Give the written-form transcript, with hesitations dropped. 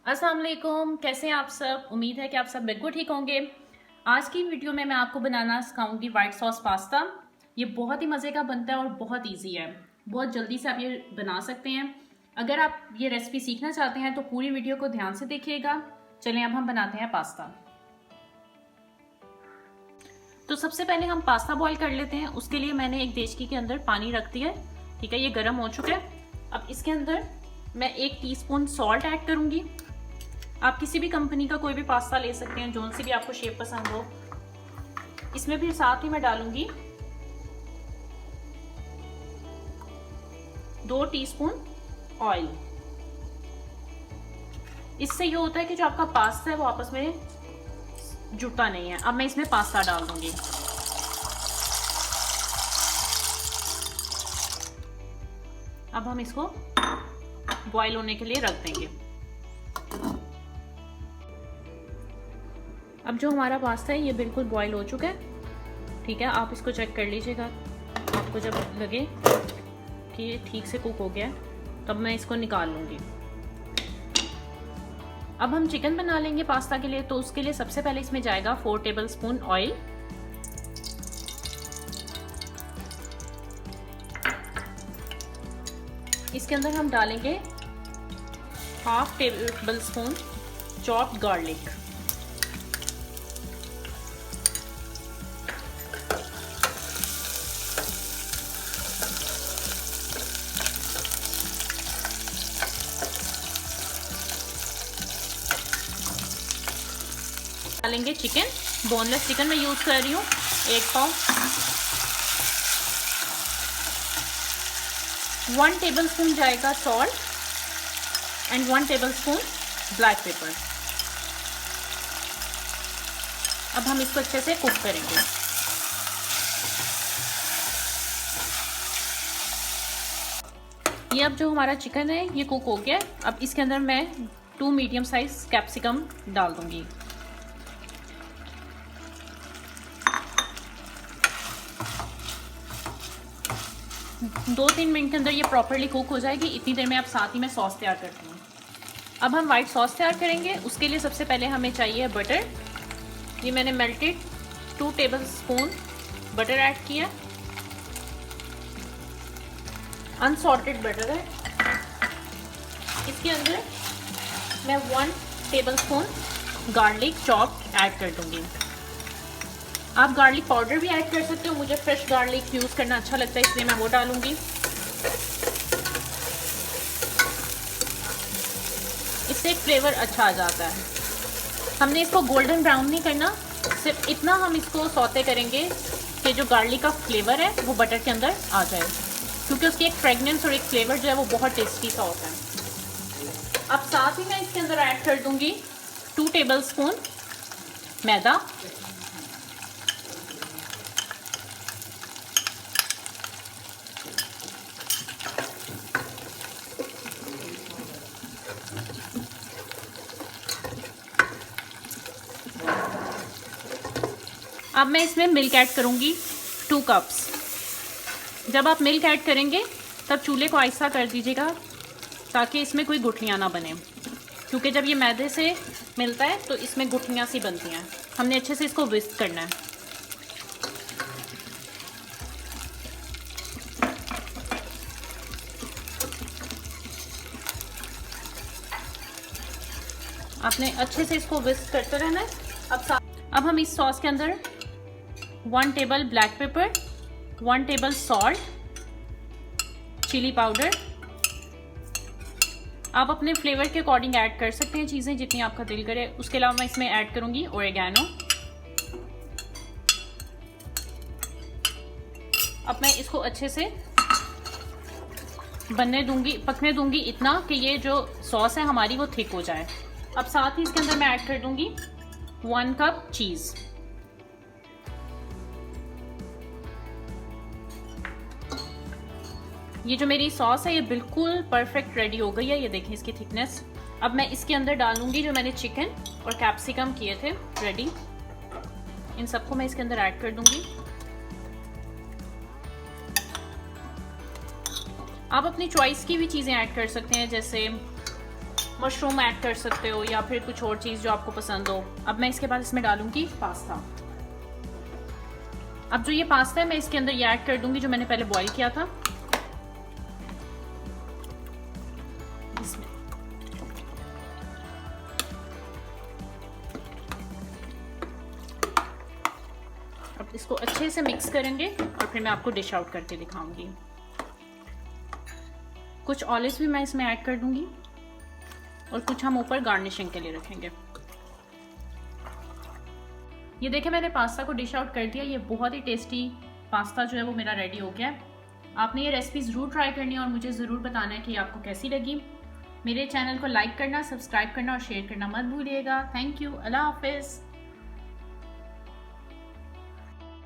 अस्सलाम वालेकुम, कैसे हैं आप सब। उम्मीद है कि आप सब बिल्कुल ठीक होंगे। आज की वीडियो में मैं आपको बनाना सिखाऊंगी वाइट सॉस पास्ता। ये बहुत ही मज़े का बनता है और बहुत इजी है। बहुत जल्दी से आप ये बना सकते हैं। अगर आप ये रेसिपी सीखना चाहते हैं तो पूरी वीडियो को ध्यान से देखिएगा। चलें अब हम बनाते हैं पास्ता। तो सबसे पहले हम पास्ता बॉईल कर लेते हैं। उसके लिए मैंने एक देचकी के अंदर पानी रख दिया है। ठीक है, ये गर्म हो चुका है। अब इसके अंदर मैं 1 टीस्पून सॉल्ट ऐड करूंगी। आप किसी भी कंपनी का कोई भी पास्ता ले सकते हैं, जोन सी भी आपको शेप पसंद हो। इसमें फिर साथ ही मैं डालूंगी 2 टीस्पून ऑयल। इससे ये होता है कि जो आपका पास्ता है वो आपस में जुड़ता नहीं है। अब मैं इसमें पास्ता डाल दूंगी। अब हम इसको बॉईल होने के लिए रख देंगे। अब जो हमारा पास्ता है ये बिल्कुल बॉईल हो चुका है। ठीक है, आप इसको चेक कर लीजिएगा। आपको जब लगे कि ये ठीक से कुक हो गया है तब मैं इसको निकाल लूँगी। अब हम चिकन बना लेंगे पास्ता के लिए। तो उसके लिए सबसे पहले इसमें जाएगा 4 टेबलस्पून ऑयल। इसके अंदर हम डालेंगे 1/2 टेबलस्पून चॉप्ड गार्लिक। डालेंगे चिकन, बोनलेस चिकन मैं यूज कर रही हूँ 1 पाव। 1 टेबलस्पून जाएगा salt and 1 tablespoon black pepper. अब हम इसको अच्छे से कुक करेंगे। ये अब जो हमारा चिकन है ये कुक हो गया। अब इसके अंदर मैं 2 मीडियम साइज कैप्सिकम डाल दूंगी। दो 3 मिनट के अंदर ये प्रॉपरली कुक हो जाएगी। इतनी देर में आप साथ ही मैं सॉस तैयार करती हूँ। अब हम वाइट सॉस तैयार करेंगे। उसके लिए सबसे पहले हमें चाहिए बटर। ये मैंने मेल्टेड 2 टेबलस्पून बटर ऐड किया। अनसॉल्टेड बटर है। इसके अंदर मैं 1 टेबलस्पून गार्लिक चॉप्ड ऐड कर दूंगी। आप गार्लिक पाउडर भी ऐड कर सकते हो। मुझे फ्रेश गार्लिक यूज़ करना अच्छा लगता है इसलिए मैं वो डालूंगी। इससे एक फ्लेवर अच्छा आ जाता है। हमने इसको गोल्डन ब्राउन नहीं करना, सिर्फ इतना हम इसको सौते करेंगे कि जो गार्लिक का फ्लेवर है वो बटर के अंदर आ जाए, क्योंकि उसकी एक फ्रेगनेंस और एक फ्लेवर जो है वो बहुत टेस्टी सा होता है। अब साथ ही मैं इसके अंदर ऐड कर दूंगी 2 टेबलस्पून मैदा। अब मैं इसमें मिल्क ऐड करूंगी 2 कप्स। जब आप मिल्क ऐड करेंगे तब चूल्हे को आहिस्ता कर दीजिएगा ताकि इसमें कोई गुठलियाँ ना बने, क्योंकि जब ये मैदे से मिलता है तो इसमें गुठलियाँ सी बनती हैं। हमने अच्छे से इसको विस्क करना है। आपने अच्छे से इसको विस्क करते रहना है। अब हम इस सॉस के अंदर 1 table black pepper, 1 table salt, chilli powder, आप अपने फ्लेवर के अकॉर्डिंग ऐड कर सकते हैं चीज़ें जितनी आपका दिल करे। उसके अलावा मैं इसमें ऐड करूंगी ओरेगानो। अब मैं इसको अच्छे से पकने दूंगी इतना कि ये जो सॉस है हमारी वो थिक हो जाए। अब साथ ही इसके अंदर मैं ऐड कर दूंगी 1 कप चीज़। ये जो मेरी सॉस है ये बिल्कुल परफेक्ट रेडी हो गई है। ये देखें इसकी थिकनेस। अब मैं इसके अंदर डालूंगी जो मैंने चिकन और कैप्सिकम किए थे रेडी, इन सबको मैं इसके अंदर ऐड कर दूंगी। आप अपनी चॉइस की भी चीज़ें ऐड कर सकते हैं, जैसे मशरूम ऐड कर सकते हो या फिर कुछ और चीज़ जो आपको पसंद हो। अब मैं इसके बाद इसमें डालूंगी पास्ता। अब जो ये पास्ता है मैं इसके अंदर ये ऐड कर दूंगी जो मैंने पहले बॉईल किया था। इसमें अब इसको अच्छे से मिक्स करेंगे और फिर मैं आपको डिश आउट करके दिखाऊंगी। कुछ ऑलिव्स भी मैं इसमें ऐड कर दूंगी और कुछ हम ऊपर गार्निशिंग के लिए रखेंगे। ये देखें मैंने पास्ता को डिश आउट कर दिया। ये बहुत ही टेस्टी पास्ता जो है वो मेरा रेडी हो गया है। आपने ये रेसिपी ज़रूर ट्राई करनी है और मुझे ज़रूर बताना है कि आपको कैसी लगी। मेरे चैनल को लाइक करना, सब्सक्राइब करना और शेयर करना मत भूलिएगा। Thank you. अल्लाह हाफिज़।